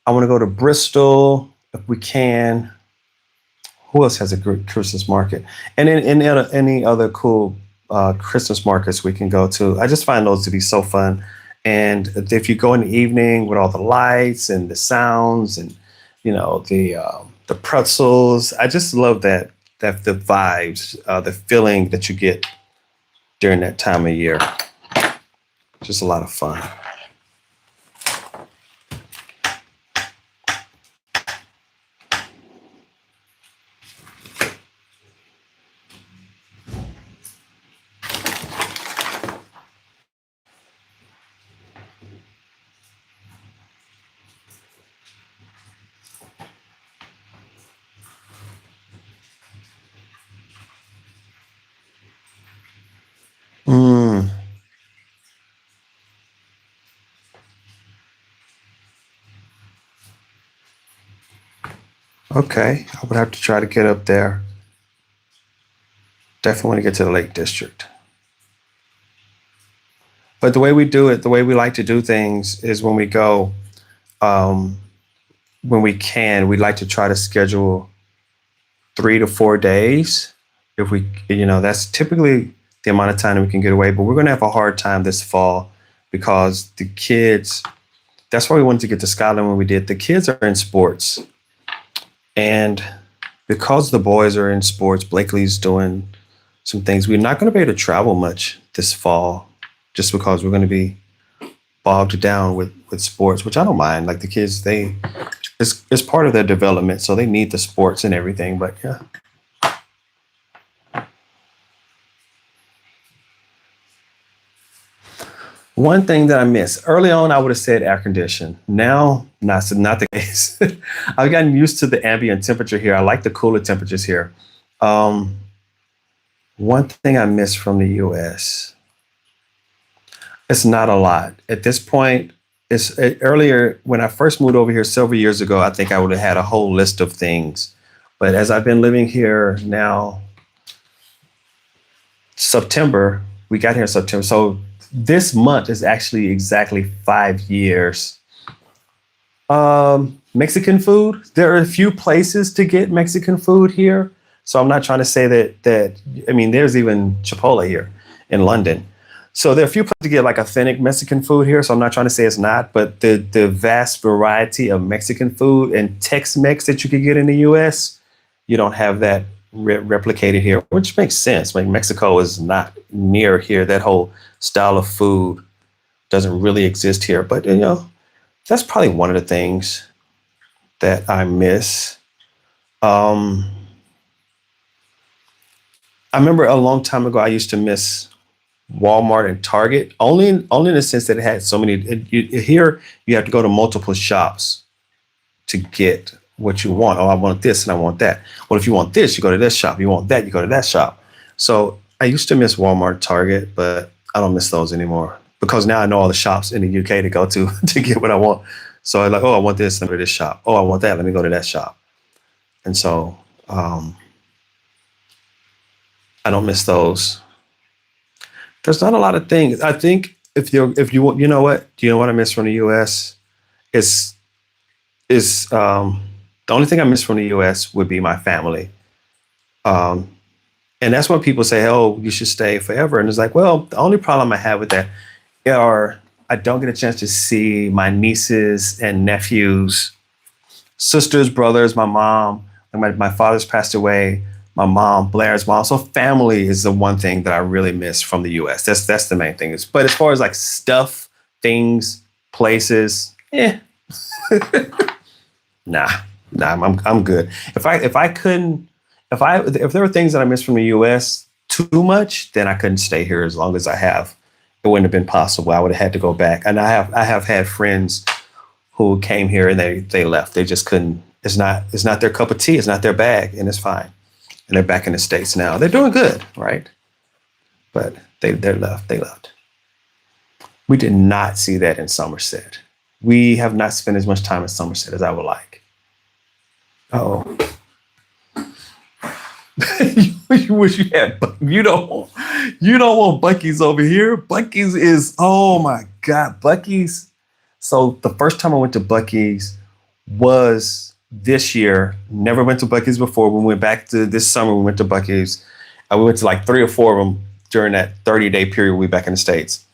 I want to go to Bristol if we can. Who else has a great Christmas market? And then any other cool Christmas markets we can go to. I just find those to be so fun. And if you go in the evening with all the lights and the sounds and the pretzels, I just love that the vibes, the feeling that you get during that time of year. Just a lot of fun. Mm, okay, I would have to try to get up there. Definitely want to get to the Lake District. But the way we do it, the way we like to do things is um, when we can, we like to try to schedule 3 to 4 days. If we, that's typically the amount of time that we can get away. But we're going to have a hard time this fall because the kids, that's why we wanted to get to Scotland when we did. The kids are in sports. And because the boys are in sports, Blakely's doing some things. We're not going to be able to travel much this fall just because we're going to be bogged down with sports, which I don't mind. Like the kids, it's part of their development. So they need the sports and everything. But yeah. One thing that I miss early on, I would have said air condition. Now, not the case. I've gotten used to the ambient temperature here. I like the cooler temperatures here. Um, One thing I miss from the US, it's not a lot. At this point, earlier when I first moved over here several years ago, I think I would have had a whole list of things. But as I've been living here now, September, we got here in September. So this month is actually exactly 5 years. Mexican food. There are a few places to get Mexican food here. So I'm not trying to say that I mean, there's even Chipotle here in London. So there are a few places to get like authentic Mexican food here. So I'm not trying to say it's not, but the vast variety of Mexican food and Tex-Mex that you could get in the US, you don't have that replicated here, which makes sense. Like Mexico is not near here. That whole style of food doesn't really exist here. But that's probably one of the things that I miss. Um, I remember a long time ago, I used to miss Walmart and Target, only in the sense that it had so many. Here, you have to go to multiple shops to get what you want. Oh, I want this and I want that. Well, if you want this, you go to this shop. You want that, you go to that shop. So I used to miss Walmart, Target, but I don't miss those anymore because now I know all the shops in the UK to go to to get what I want. So I'm like, oh, I want this, let me go to this shop. Oh, I want that, let me go to that shop. And so I don't miss those. There's not a lot of things. I think if you want, you know what? Do you know what I miss from the US? Is the only thing I miss from the US would be my family. Um, and that's when people say, oh, you should stay forever. And it's like, well, the only problem I have with that are I don't get a chance to see my nieces and nephews, sisters, brothers, my mom. Like my father's passed away. My mom, Blair's mom. So family is the one thing that I really miss from the US. That's the main thing. But as far as like stuff, things, places, nah, I'm good. If there were things that I miss from the US too much, then I couldn't stay here as long as I have. It wouldn't have been possible. I would have had to go back. And I have had friends who came here and they left. They just couldn't. It's not their cup of tea. It's not their bag, and it's fine. And they're back in the States now. They're doing good, right? But they left. They left. We did not see that in Somerset. We have not spent as much time in Somerset as I would like. Oh, you wish you had. You don't want Buc-ee's over here. Buc-ee's is, oh my God, Buc-ee's. So the first time I went to Buc-ee's was this year. Never went to Buc-ee's before. When we went back to this summer, we went to Buc-ee's. We went to like 3 or 4 of them during that 30-day period we were back in the States.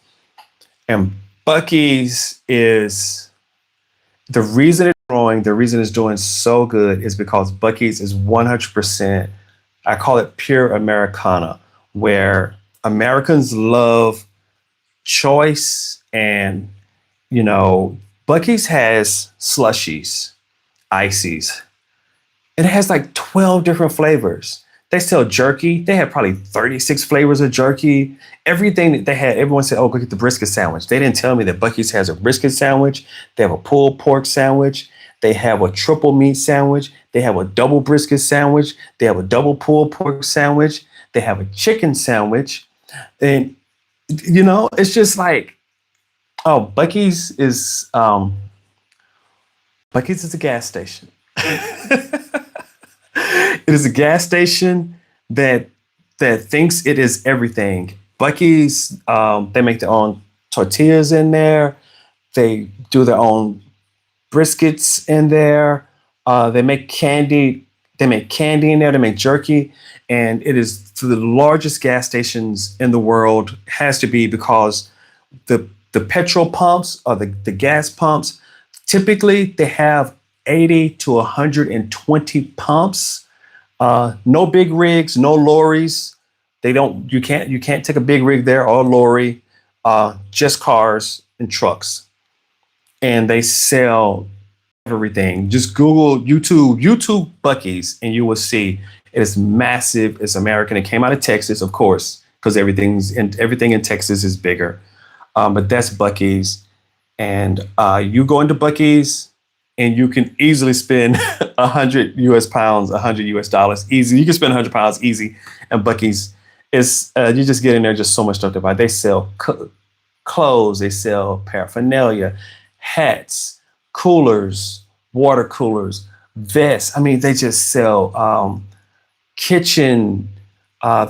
And Buc-ee's is the reason it's growing, the reason it's doing so good is because Buc-ee's is 100%, I call it pure Americana, where Americans love choice. And, Buc-ee's has slushies, ices. It has like 12 different flavors. They sell jerky. They have probably 36 flavors of jerky. Everything that they had, everyone said, oh, go get the brisket sandwich. They didn't tell me that Buc-ee's has a brisket sandwich. They have a pulled pork sandwich. They have a triple meat sandwich. They have a double brisket sandwich. They have a double pulled pork sandwich. They have a chicken sandwich. And, it's just like, oh, Buc-ee's is a gas station. It is a gas station that thinks it is everything. Buc-ee's, they make their own tortillas in there. They do their own briskets in there. They make candy. They make candy in there. They make jerky, and it is the largest gas stations in the world. Has to be because the the petrol pumps or the gas pumps, typically they have 80 to 120 pumps. No big rigs, no lorries. They don't. You can't take a big rig there or a lorry. Just cars and trucks, and they sell everything. Just Google YouTube Bucky's, and you will see it is massive. It's American. It came out of Texas, of course, because everything in Texas is bigger. But that's Bucky's, and you go into Bucky's, and you can easily spend 100 US pounds, $100 easy. You can spend £100 easy, and Bucky's is you just get in there, just so much stuff to buy. They sell clothes, they sell paraphernalia, hats, coolers, water coolers, vests. I mean, they just sell kitchen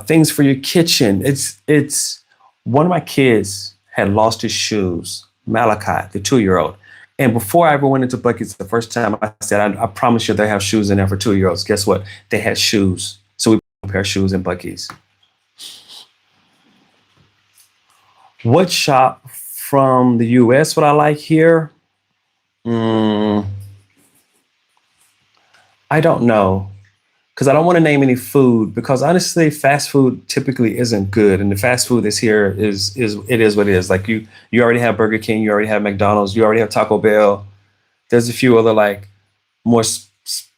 things for your kitchen. It's one of my kids had lost his shoes, Malachi, the 2-year-old. And before I ever went into Bucky's the first time, I said, I promise you they have shoes in there for 2-year-olds. Guess what? They had shoes. So we bought a pair of shoes in Bucky's. What shop from the US would I like here? Mm, I don't know, because I don't want to name any food, because honestly, fast food typically isn't good, and the fast food that's here is it is what it is. Like you already have Burger King, you already have McDonald's, you already have Taco Bell. There's a few other like more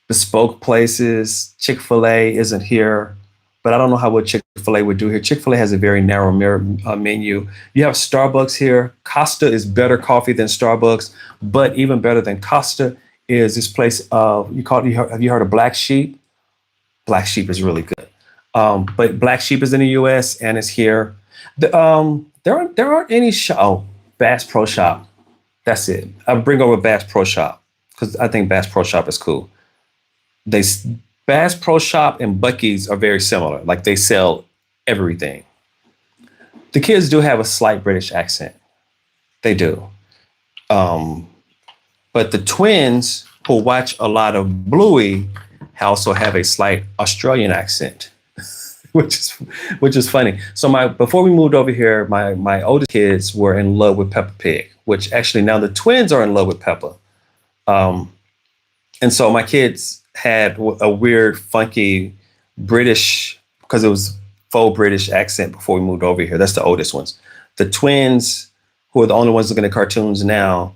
bespoke places. Chick-fil-A isn't here, but I don't know how what Chick-fil-A would do here. Chick-fil-A has a very narrow menu. You have Starbucks here. Costa is better coffee than Starbucks, but even better than Costa is this place. Have you heard of Black Sheep? Black Sheep is really good. But Black Sheep is in the U.S. and it's here. There aren't any Bass Pro Shop. That's it. I bring over Bass Pro Shop because I think Bass Pro Shop is cool. They Bass Pro Shop and Bucky's are very similar. Like they sell everything. The kids do have a slight British accent. They do. Um, but the twins who watch a lot of Bluey also have a slight Australian accent, which is which is funny. So my before we moved over here, my oldest kids were in love with Peppa Pig, which actually now the twins are in love with Peppa. Um, and so my kids had a weird, funky British, because it was faux British accent before we moved over here. That's the oldest ones. The twins, who are the only ones looking at cartoons now,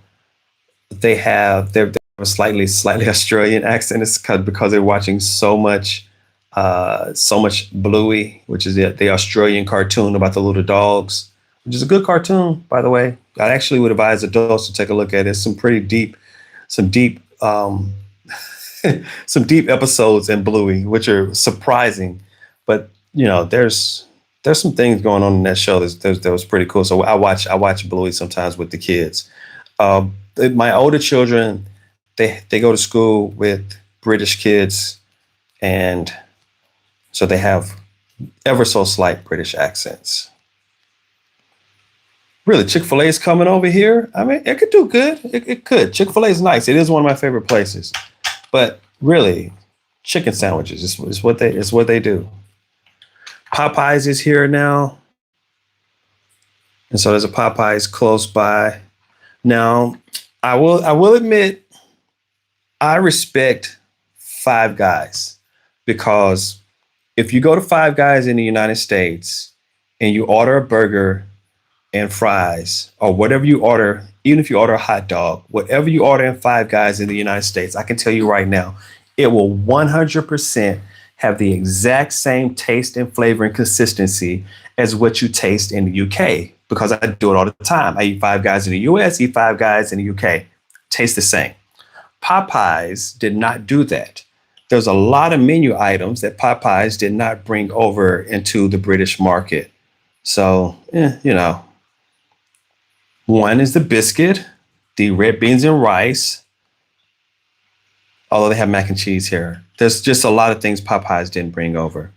they have a slightly Australian accent. It's because they're watching so much Bluey, which is the Australian cartoon about the little dogs, which is a good cartoon, by the way. I actually would advise adults to take a look at it. Some deep, some deep episodes in Bluey, which are surprising. But there's some things going on in that show that was pretty cool. So I watch Bluey sometimes with the kids. My older children, they go to school with British kids, and so they have ever so slight British accents. Really, Chick-fil-A is coming over here. I mean, it could do good. It could. Chick-fil-A is nice. It is one of my favorite places. But really, chicken sandwiches is what they do. Popeyes is here now, and so there's a Popeyes close by. Now, I will admit I respect Five Guys, because if you go to Five Guys in the United States and you order a burger and fries or whatever you order, even if you order a hot dog, whatever you order in Five Guys in the United States, I can tell you right now, it will 100% have the exact same taste and flavor and consistency as what you taste in the UK, because I do it all the time. I eat Five Guys in the US, eat Five Guys in the UK. Taste the same. Popeyes did not do that. There's a lot of menu items that Popeyes did not bring over into the British market. So, one is the biscuit, the red beans and rice, although they have mac and cheese here. There's just a lot of things Popeyes didn't bring over.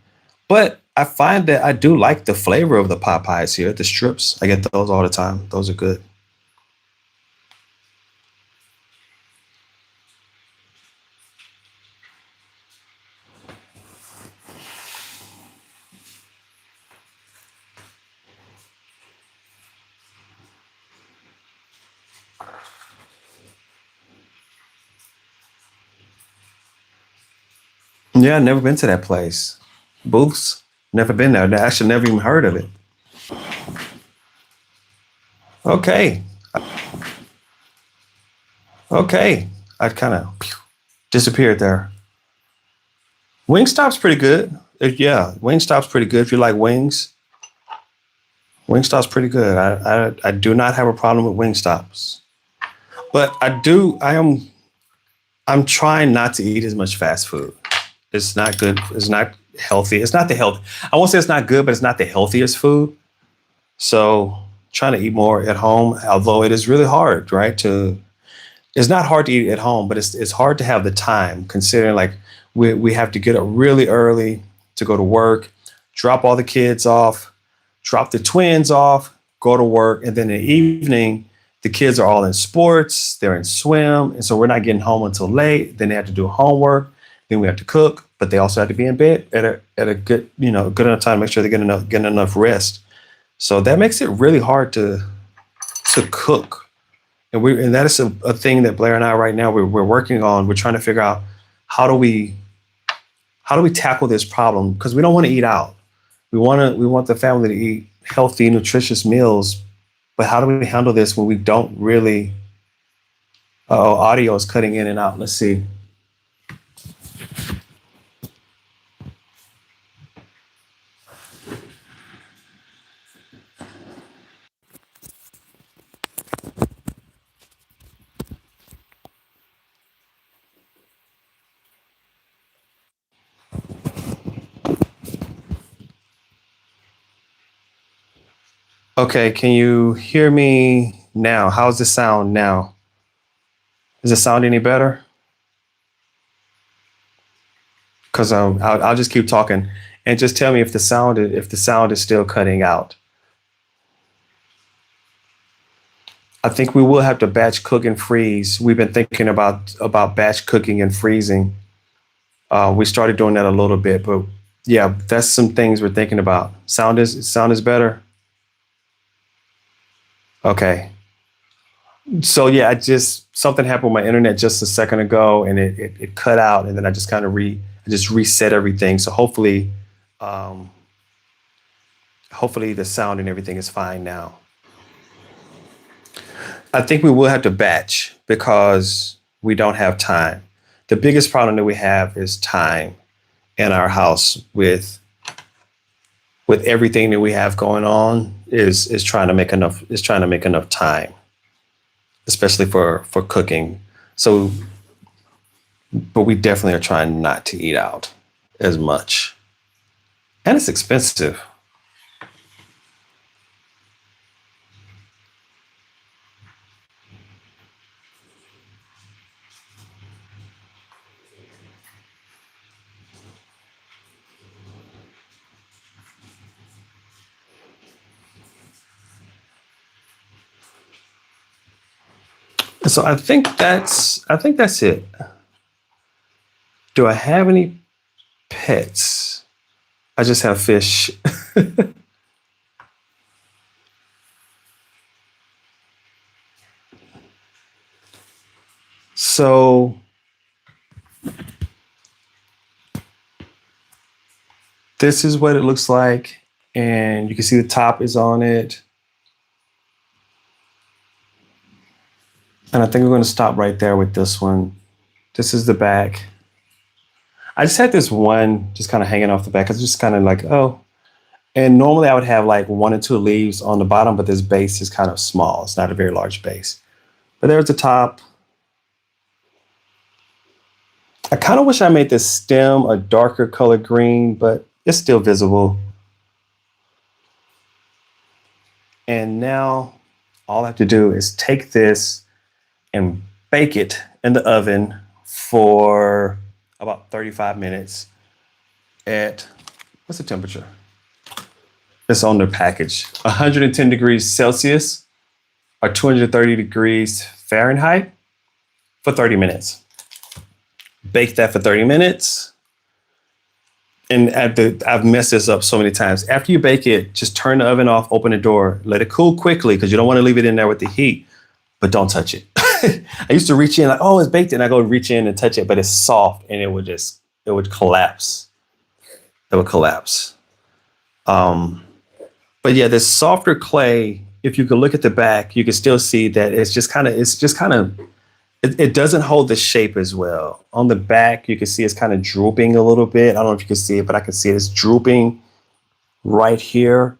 But I find that I do like the flavor of the Popeyes here, the strips. I get those all the time. Those are good. Yeah, I've never been to that place. Booths, never been there. I actually never even heard of it. Okay, okay. I kind of disappeared there. Wingstop's pretty good. Yeah, Wingstop's pretty good. If you like wings, Wingstop's pretty good. I do not have a problem with Wingstops, but I'm trying not to eat as much fast food. It's not good. It's not healthy. It's not the health. I won't say it's not good, but it's not the healthiest food. So trying to eat more at home, although it is really hard, right? It's not hard to eat at home, but it's hard to have the time considering like we have to get up really early to go to work, drop all the kids off, drop the twins off, go to work, and then in the evening the kids are all in sports, they're in swim, and so we're not getting home until late. Then they have to do homework, then we have to cook, but they also have to be in bed at a good good enough time to make sure they get enough rest. So that makes it really hard to cook. And that is a thing that Blair and I right now we're working on. We're trying to figure out how do we how do we tackle this problem? Because we don't want to eat out. We want the family to eat healthy, nutritious meals. But how do we handle this when we don't really? Oh, audio is cutting in and out. Let's see. Okay, can you hear me now? How's the sound now? Does it sound any better? Because I'll just keep talking and just tell me if the sound is still cutting out. I think we will have to batch cook and freeze. We've been thinking about batch cooking and freezing. We started doing that a little bit, but yeah, that's some things we're thinking about. Sound is better. Okay. So yeah, I just something happened with my internet just a second ago, and it cut out, and then I just kind of I just reset everything. So um, hopefully the sound and everything is fine now. I think we will have to batch because we don't have time. The biggest problem that we have is time in our house with everything that we have going on is trying to make enough time, especially for cooking. So, but we definitely are trying not to eat out as much, and it's expensive. So I think that's it. Do I have any pets? I just have fish. So this is what it looks like, and you can see the top is on it. And I think we're going to stop right there with this one. This is the back. I just had this one just kind of hanging off the back. It's just kind of like, oh. And normally I would have like one or two leaves on the bottom, but this base is kind of small. It's not a very large base. But there's the top. I kind of wish I made this stem a darker color green, but it's still visible. And now all I have to do is take this and bake it in the oven for about 35 minutes at what's the temperature? It's on the package. 110 degrees Celsius or 230 degrees Fahrenheit for 30 minutes. Bake that for 30 minutes. And I've messed this up so many times. After you bake it, just turn the oven off, open the door, let it cool quickly because you don't want to leave it in there with the heat, but don't touch it. I used to reach in like, oh, it's baked, and I go reach in and touch it, but it's soft and it would just it would collapse. It would collapse. Um, but yeah, this softer clay, if you could look at the back, you can still see that it doesn't hold the shape as well. On the back, you can see it's kind of drooping a little bit. I don't know if you can see it, but I can see it's drooping right here.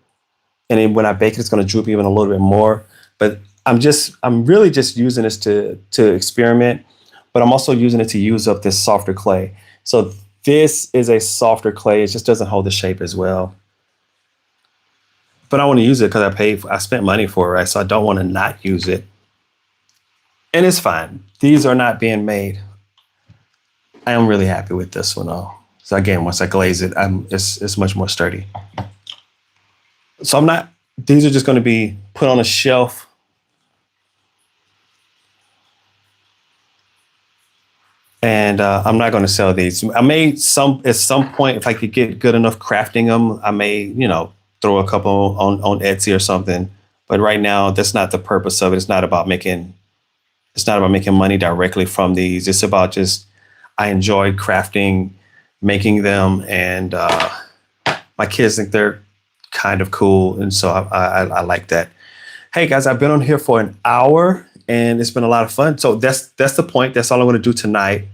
And then when I bake it, it's going to droop even a little bit more. But I'm really just using this to experiment, but I'm also using it to use up this softer clay. So this is a softer clay. It just doesn't hold the shape as well. But I want to use it because I spent money for it, right? So I don't want to not use it. And it's fine. These are not being made. I am really happy with this one though. So again, once I glaze it, it's much more sturdy. So these are just going to be put on a shelf. And I'm not going to sell these. I may at some point, if I could get good enough crafting them, I may, throw a couple on Etsy or something. But right now, that's not the purpose of it. It's not about making money directly from these. It's about just, I enjoy crafting, making them, and my kids think they're kind of cool. And so I like that. Hey guys, I've been on here for an hour and it's been a lot of fun. So that's the point. That's all I'm going to do tonight.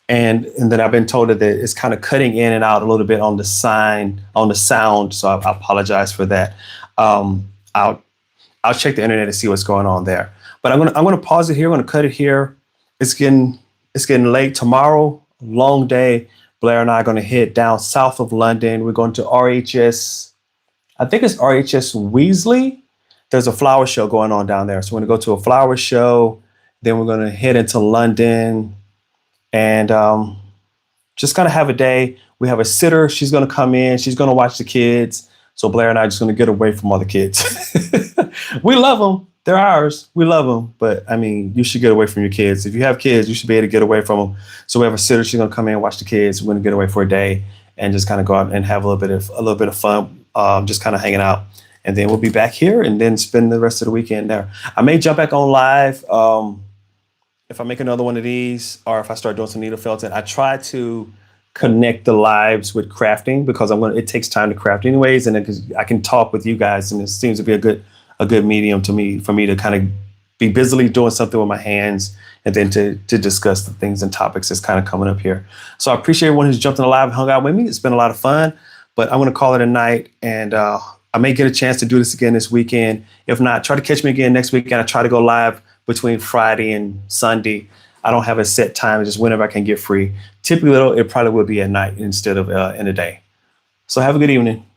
And then I've been told that it's kind of cutting in and out a little bit on the sound. So I apologize for that. I'll check the internet and see what's going on there. But I'm gonna pause it here. I'm gonna cut it here. It's getting late. Tomorrow, long day. Blair and I are gonna head down south of London. We're going to RHS. I think it's RHS Weasley. There's a flower show going on down there. So we're gonna go to a flower show. Then we're gonna head into London and just kind of have a day. We have a sitter. She's gonna come in. She's gonna watch the kids. So Blair and I are just gonna get away from all the kids. We love them. They're ours. We love them. But I mean, you should get away from your kids. If you have kids, you should be able to get away from them. So we have a sitter. She's gonna come in and watch the kids. We're gonna get away for a day and just kind of go out and have a little bit of fun, just kind of hanging out. And then we'll be back here and then spend the rest of the weekend there. I may jump back on live if I make another one of these, or if I start doing some needle felting. I try to connect the lives with crafting because it takes time to craft anyways, and I can talk with you guys, and it seems to be a good medium for me to kind of be busily doing something with my hands, and then to discuss the things and topics that's kind of coming up here. So I appreciate everyone who's jumped in the live and hung out with me. It's been a lot of fun, but I'm going to call it a night, and I may get a chance to do this again this weekend. If not, try to catch me again next weekend. I try to go live between Friday and Sunday. I don't have a set time, just whenever I can get free. Typically, it probably will be at night instead of in the day. So have a good evening.